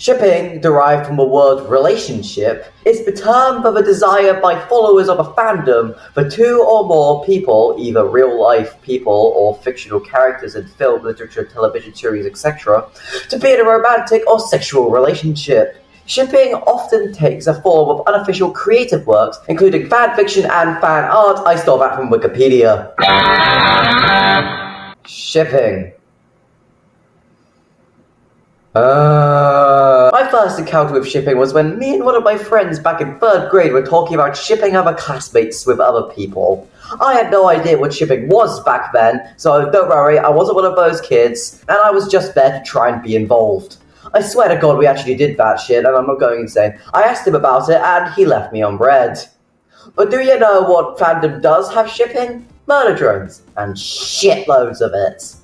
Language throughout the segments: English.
Shipping, derived from the word relationship, is the term for the desire by followers of a fandom for two or more people, either real-life people or fictional characters in film, literature, television series, etc., to be in a romantic or sexual relationship. Shipping often takes a form of unofficial creative works, including fanfiction and fan art. I stole that from Wikipedia. Shipping. My first encounter with shipping was when me and one of my friends back in 3rd grade were talking about shipping other classmates with other people. I had no idea what shipping was back then, so don't worry, I wasn't one of those kids, and I was just there to try and be involved. I swear to God we actually did that shit, and I'm not going insane. I asked him about it, and he left me on red. But do you know what fandom does have shipping? Murder drones, and shitloads of it.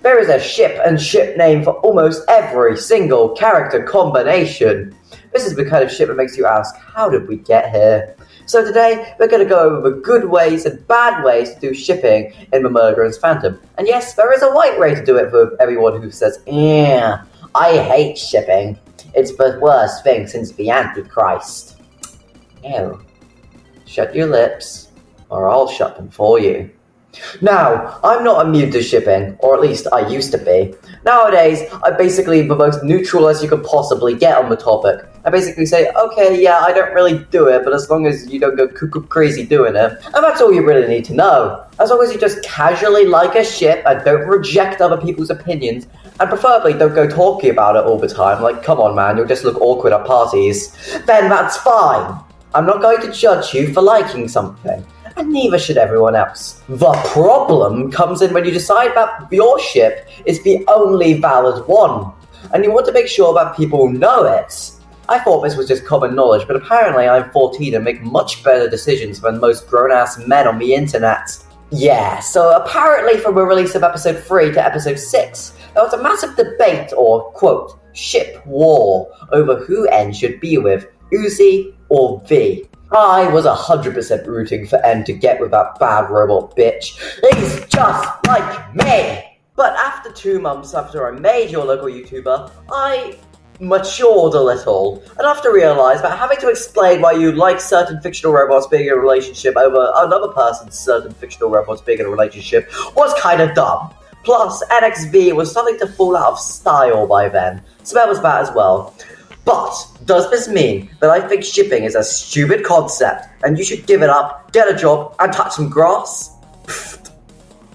There is a ship and ship name for almost every single character combination. This is the kind of ship that makes you ask, how did we get here? So today, we're going to go over the good ways and bad ways to do shipping in the Murder Drones fandom. And yes, there is a right way to do it for everyone who says, yeah, I hate shipping. It's the worst thing since the Antichrist. Ew. Shut your lips, or I'll shut them for you. Now, I'm not immune to shipping, or at least I used to be. Nowadays, I'm basically the most neutral as you could possibly get on the topic. I basically say, okay, yeah, I don't really do it, but as long as you don't go cuckoo crazy doing it, and that's all you really need to know. As long as you just casually like a ship and don't reject other people's opinions, and preferably don't go talking about it all the time, like, come on man, you'll just look awkward at parties, then that's fine. I'm not going to judge you for liking something. And neither should everyone else. The problem comes in when you decide that your ship is the only valid one, and you want to make sure that people know it. I thought this was just common knowledge, but apparently I'm 14 and make much better decisions than most grown-ass men on the internet. Yeah, so apparently from the release of episode 3 to episode 6, there was a massive debate or, quote, ship war over who N should be with, Uzi or V. I was 100% rooting for N to get with that bad robot bitch. He's just like me! But after 2 months after I made your local YouTuber, I matured a little, enough to realise that having to explain why you like certain fictional robots being in a relationship over another person's certain fictional robots being in a relationship was kind of dumb. Plus, NXV was starting to fall out of style by then, so that was that as well. But, does this mean that I think shipping is a stupid concept and you should give it up, get a job, and touch some grass? Pfft.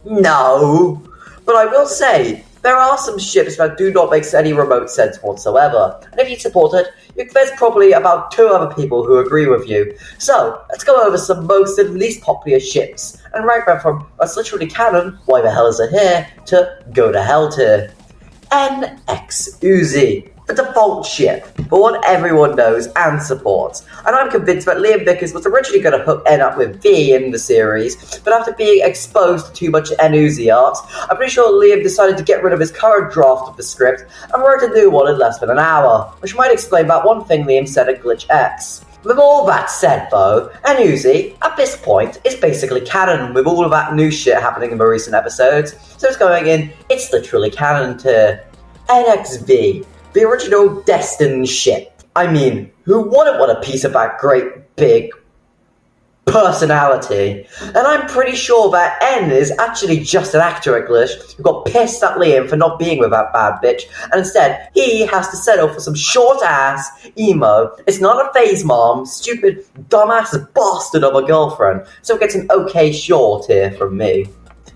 No. But I will say, there are some ships that do not make any remote sense whatsoever. And if you support it, there's probably about 2 other people who agree with you. So, let's go over some most and least popular ships, and rank them from that's literally canon, why the hell is it here, to go to hell tier. NX Uzi. The default ship, the one everyone knows and supports. And I'm convinced that Liam Vickers was originally going to hook N up with V in the series, but after being exposed to too much N Uzi art, I'm pretty sure Liam decided to get rid of his current draft of the script and wrote a new one in less than an hour, which might explain that one thing Liam said at Glitch X. With all that said though, N Uzi, at this point, is basically canon with all of that new shit happening in the recent episodes, so it's going in, it's literally canon to NXV. The original destined ship. I mean, who wouldn't want a piece of that great big personality? And I'm pretty sure that N is actually just an actor at Glitch who got pissed at Liam for not being with that bad bitch, and instead he has to settle for some short ass emo. It's not a phase mom, stupid dumbass bastard of a girlfriend, so it gets an okay short here from me.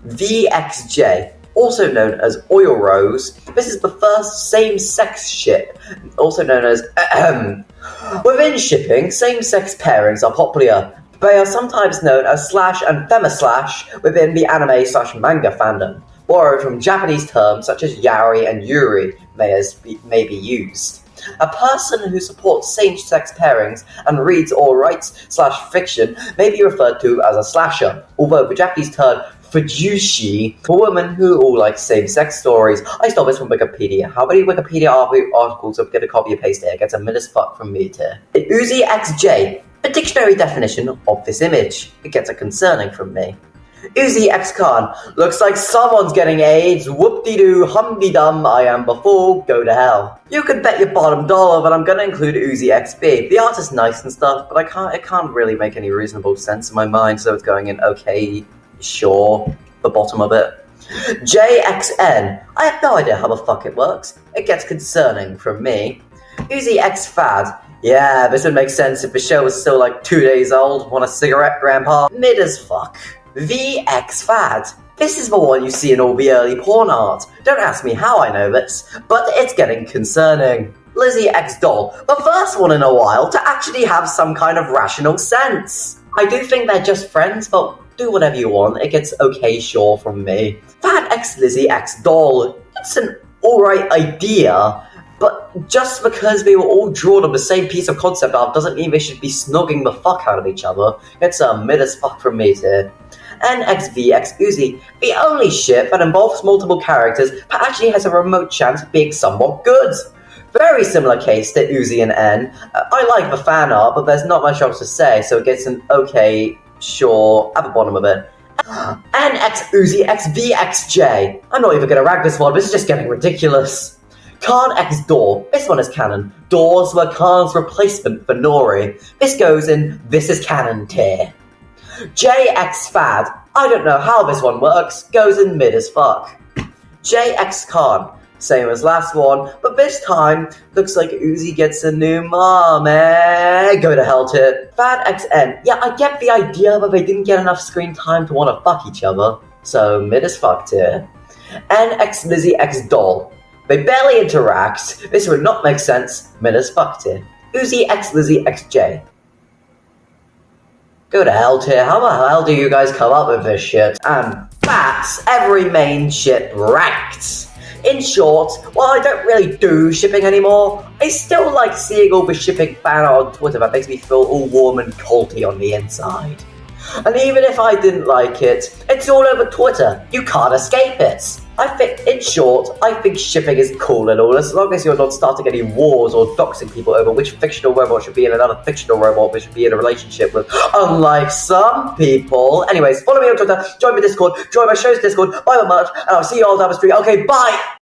VXJ. Also known as Oil Rose, this is the first same-sex ship, also known as Within shipping, same-sex pairings are popular. They are sometimes known as slash and fema-slash within the anime/manga fandom, borrowed from Japanese terms such as yaoi and yuri may be used. A person who supports same-sex pairings and reads or writes/fiction may be referred to as a slasher, although the Japanese term Fujushi, for women who all like same-sex stories. I stole this from Wikipedia. How many Wikipedia articles are going to copy and paste here? It gets a minus fuck from me too. Uzi XJ, a dictionary definition of this image. It gets a concerning from me. Uzi X Khan. Looks like someone's getting AIDS. Whoop-de-doo, hum-de-dum, I am before, go to hell. You could bet your bottom dollar that I'm gonna include Uzi XB. The art is nice and stuff, but it can't really make any reasonable sense in my mind, so it's going in okay, sure, the bottom of it. JXN. I have no idea how the fuck it works. It gets concerning from me. Uzi X Fad. Yeah, this would make sense if the show was still like 2 days old. Want a cigarette, Grandpa? Mid as fuck. VX Fad. This is the one you see in all the early porn art. Don't ask me how I know this, but it's getting concerning. Lizzie X Doll. The first one in a while to actually have some kind of rational sense. I do think they're just friends, but do whatever you want. It gets okay, sure, from me. Fat X Lizzie X Doll. It's an alright idea, but just because they were all drawn on the same piece of concept art doesn't mean they should be snogging the fuck out of each other. It's a mid as fuck from me too. NXVX Uzi. The only ship that involves multiple characters but actually has a remote chance of being somewhat good. Very similar case to Uzi and N. I like the fan art, but there's not much else to say, so it gets an okay, sure, at the bottom of it. NX Uzi X VXJ. I'm not even gonna rank this one, this is just getting ridiculous. Khan X Door. This one is canon. Doors were Khan's replacement for Nori. This goes in This is Canon tier. JX Fad. I don't know how this one works. Goes in mid as fuck. JX Khan. Same as last one, but this time, looks like Uzi gets a new mom, Go to hell tier. Fad XN. Yeah, I get the idea, but they didn't get enough screen time to want to fuck each other. So, mid as fuck tier. NX Lizzie X Doll. They barely interact. This would not make sense. Mid as fuck tier. Uzi X Lizzie XJ. Go to hell tier. How the hell do you guys come up with this shit? And that's every main ship ranked. In short, while I don't really do shipping anymore, I still like seeing all the shipping fan art on Twitter that makes me feel all warm and culty on the inside. And even if I didn't like it, it's all over Twitter. You can't escape it. In short, I think shipping is cool and all, as long as you're not starting any wars or doxing people over which fictional robot should be in another fictional robot we should be in a relationship with, unlike some people. Anyways, follow me on Twitter, join my Discord, join my show's Discord, buy my merch, and I'll see you all down the street. Okay, bye!